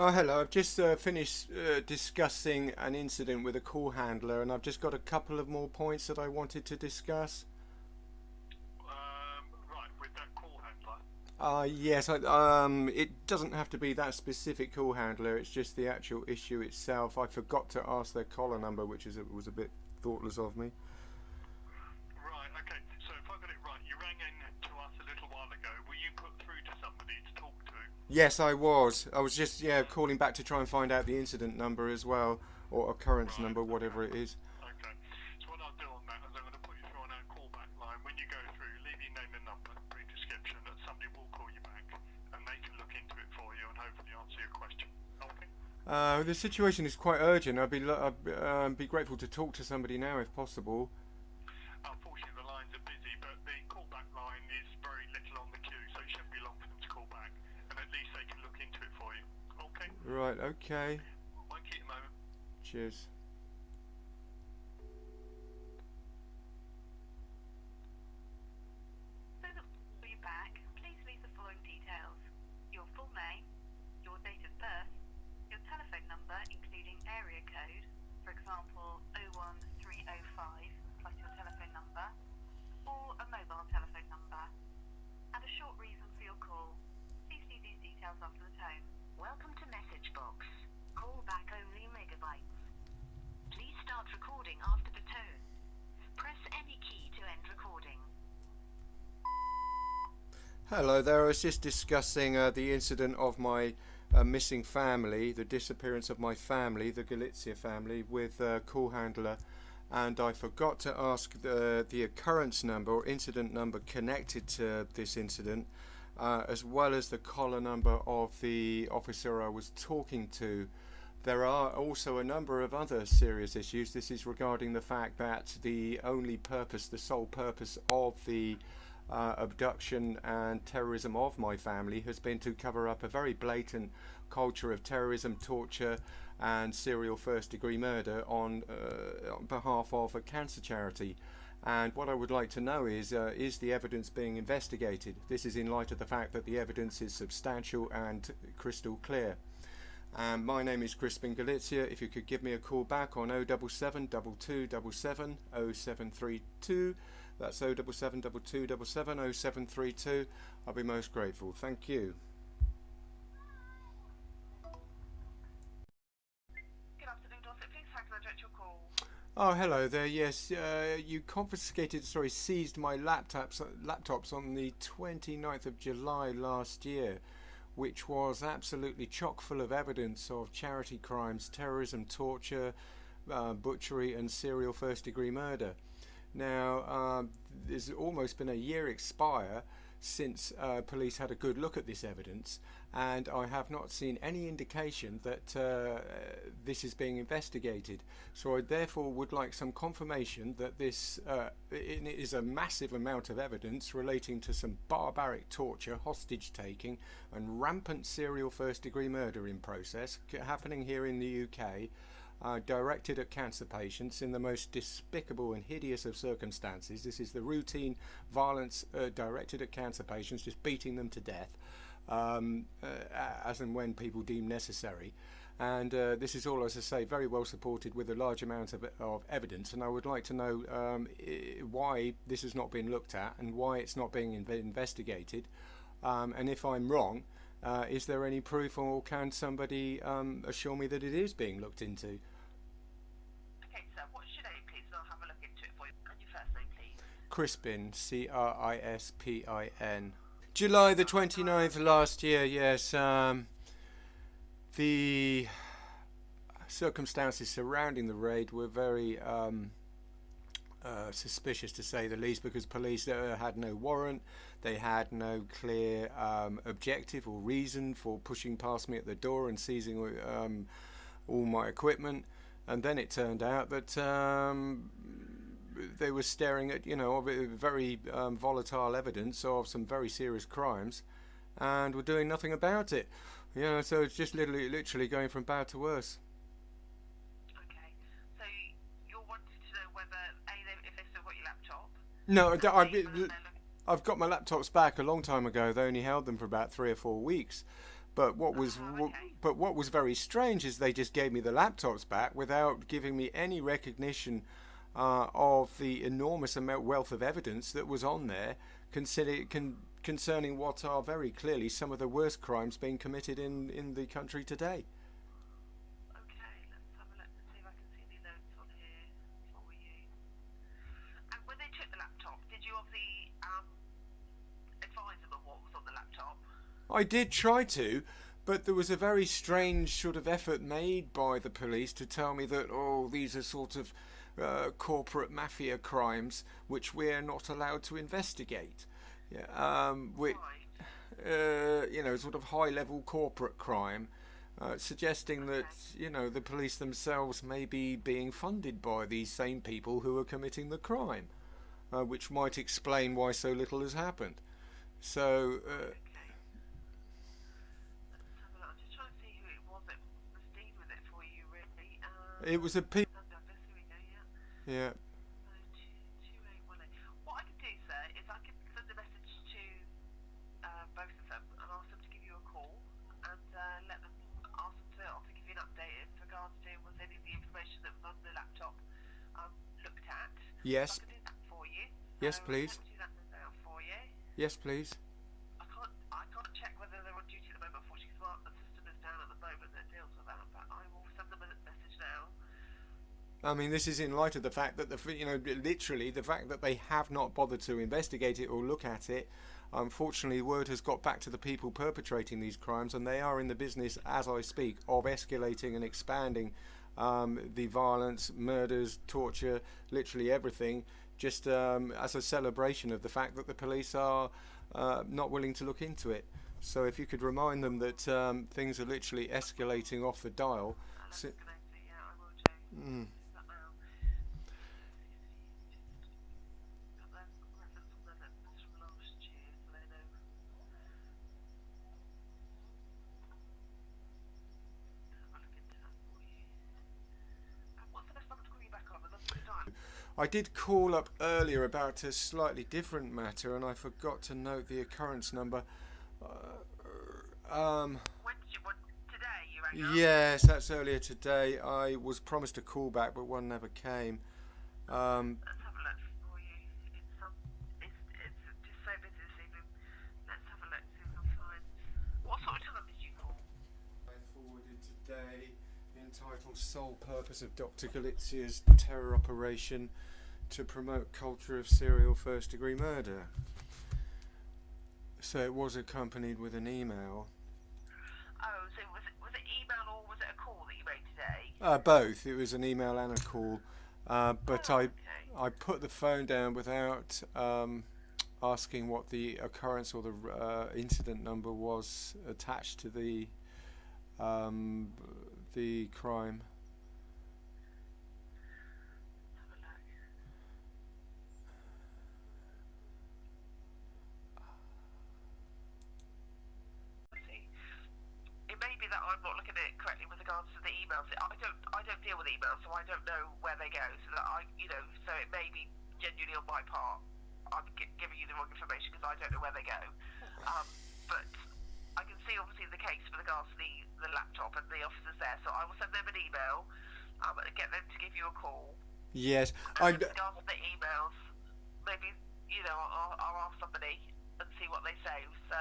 Oh, hello. I've just finished discussing an incident with a call handler, and I've just got a couple of more points that I wanted to discuss. Right, with that call handler. Yes, it doesn't have to be that specific call handler. It's just the actual issue itself. I forgot to ask their collar number, was a bit thoughtless of me. Right, okay. So if I got it right, you rang in to us a little while ago. Were you put through to somebody to talk to? Yes, I was. I was just calling back to try and find out the incident number as well, or occurrence Right, number, okay. whatever it is. Okay. So what I'll do on that is I'm going to put you through on our callback line. When you go through, leave your name and number, brief description, and somebody will call you back, and they can look into it for you and hopefully answer your question. Okay? The situation is quite urgent. I'd be grateful to talk to somebody now if possible. Unfortunately, the lines are busy, but the callback line is very little on the queue, so it shouldn't be long for them to call back, and at least they can look into it for you. Okay? Right, okay. Won't keep a moment. Cheers. So that we'll be back, please leave the following details. Your full name, your date of birth, your telephone number including area code, for example 01305 plus your telephone number, or a mobile telephone number, and a short reason for your call. Please leave these details after the tone. Welcome to message box. Call back only megabytes. Please start recording after the tone. Press any key to end recording. Hello there. I was just discussing the incident of my missing family, the disappearance of my family, the Galizia family, with a call handler, and I forgot to ask the occurrence number or incident number connected to this incident, as well as the collar number of the officer I was talking to. There are also a number of other serious issues. This is regarding the fact that the sole purpose of the abduction and terrorism of my family has been to cover up a very blatant culture of terrorism, torture, and serial first degree murder on behalf of a cancer charity. And what I would like to know is the evidence being investigated? This is in light of the fact that the evidence is substantial and crystal clear. My name is Crispin Galizia. If you could give me a call back on 077 2277 0732. That's 077 2277 0732. I'll be most grateful. Thank you. Good afternoon, Dorset Police. How can I direct your call? Oh, hello there. Yes, you seized my laptops on the 29th of July last year, which was absolutely chock full of evidence of charity crimes, terrorism, torture, butchery, and serial first degree murder. Now, there's almost been a year expire since police had a good look at this evidence, and I have not seen any indication that this is being investigated. So I therefore would like some confirmation that this it is a massive amount of evidence relating to some barbaric torture, hostage taking, and rampant serial first degree murder in process happening here in the UK. Directed at cancer patients in the most despicable and hideous of circumstances. This is the routine violence directed at cancer patients, just beating them to death as and when people deem necessary. And this is all, as I say, very well supported with a large amount of evidence. And I would like to know why this has not been looked at and why it's not being investigated. And if I'm wrong, is there any proof, or can somebody assure me that it is being looked into? Okay, sir, what's your name, please? And I'll have a look into it for you. And your first name, please. Crispin, Crispin. July the 29th last year, yes. The circumstances surrounding the raid were very suspicious, to say the least, because police had no warrant. They had no clear objective or reason for pushing past me at the door and seizing all my equipment. And then it turned out that they were staring at, very volatile evidence of some very serious crimes, and were doing nothing about it. So it's just literally going from bad to worse. Okay, so you're wanting to know whether if they still got your laptop? No, And I've got my laptops back a long time ago. They only held them for about 3 or 4 weeks. But what was very strange is they just gave me the laptops back without giving me any recognition of the enormous wealth of evidence that was on there, concerning what are very clearly some of the worst crimes being committed in the country today. Okay, let's have a look and see if I can see any notes on here for you. And when they took the laptop, did you obviously advise them of what was on the laptop? I did try to, but there was a very strange sort of effort made by the police to tell me that, these are sort of corporate mafia crimes which we're not allowed to investigate. Yeah, sort of high-level corporate crime, suggesting that, the police themselves may be being funded by these same people who are committing the crime, which might explain why so little has happened. So... It was a yeah. What I can do, sir, is I can send a message to both of them and ask them to give you a call and let them ask them to also give you an update in regards to was any of the information that was on the laptop looked at. Yes. So I can do that for you. Yes, please. I can do that now for you. Yes, please. I can't check whether they're on duty at the moment, unfortunately, because the system is down at the moment that deals with that. But I will send them a message now. I mean, this is in light of the fact that literally the fact that they have not bothered to investigate it or look at it. Unfortunately, word has got back to the people perpetrating these crimes, and they are in the business, as I speak, of escalating and expanding the violence, murders, torture, literally everything, just as a celebration of the fact that the police are not willing to look into it. So if you could remind them that things are literally escalating off the dial. Yeah, I will do. I did call up earlier about a slightly different matter, and I forgot to note the occurrence number. Today you rang up? Yes, that's earlier today. I was promised a call back, but one never came. Let's have a look for you. It's just so busy this evening. Let's have a look, see if we can find. What sort of time did you call? I forwarded today, entitled "Sole Purpose of Dr. Galizia's Terror Operation to Promote Culture of Serial First-Degree Murder." So it was accompanied with an email. Oh, so was it email or was it a call that you made today? Both. It was an email and a call. But okay. I put the phone down without asking what the occurrence or the incident number was attached to the crime. It may be that I'm not looking at it correctly with regards to the emails. I don't deal with emails, so I don't know where they go. So that so it may be genuinely on my part. I'm giving you the wrong information because I don't know where they go. But I can see obviously the case with regards to the laptop and the officers there. So I will send them an email and get them to give you a call. Yes, with regards to the emails, maybe I'll ask somebody and see what they say. So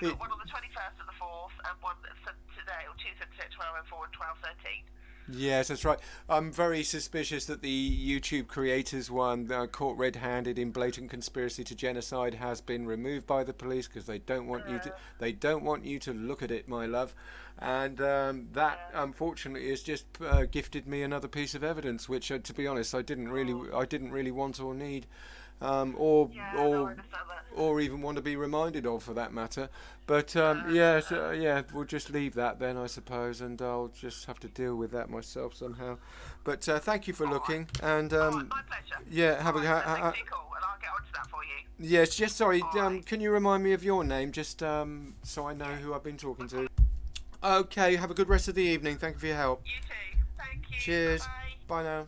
we've got one on the 21st of the 4th and one sent today, or Tuesday at 12:04 and 12:13. Yes, that's right. I'm very suspicious that the YouTube creators one, caught red-handed in blatant conspiracy to genocide, has been removed by the police because they don't want you to. They don't want you to look at it, my love. And that, unfortunately, has just gifted me another piece of evidence, which, to be honest, I didn't really want or need. Or even want to be reminded of, for that matter. But we'll just leave that then, I suppose, and I'll just have to deal with that myself somehow. But thank you for looking, and my pleasure. yeah, have a thanks for your call, and I'll get onto that for you. Yes, just sorry. Can you remind me of your name, just so I know who I've been talking to? Okay, have a good rest of the evening. Thank you for your help. You too. Thank you. Cheers. Bye. Bye now.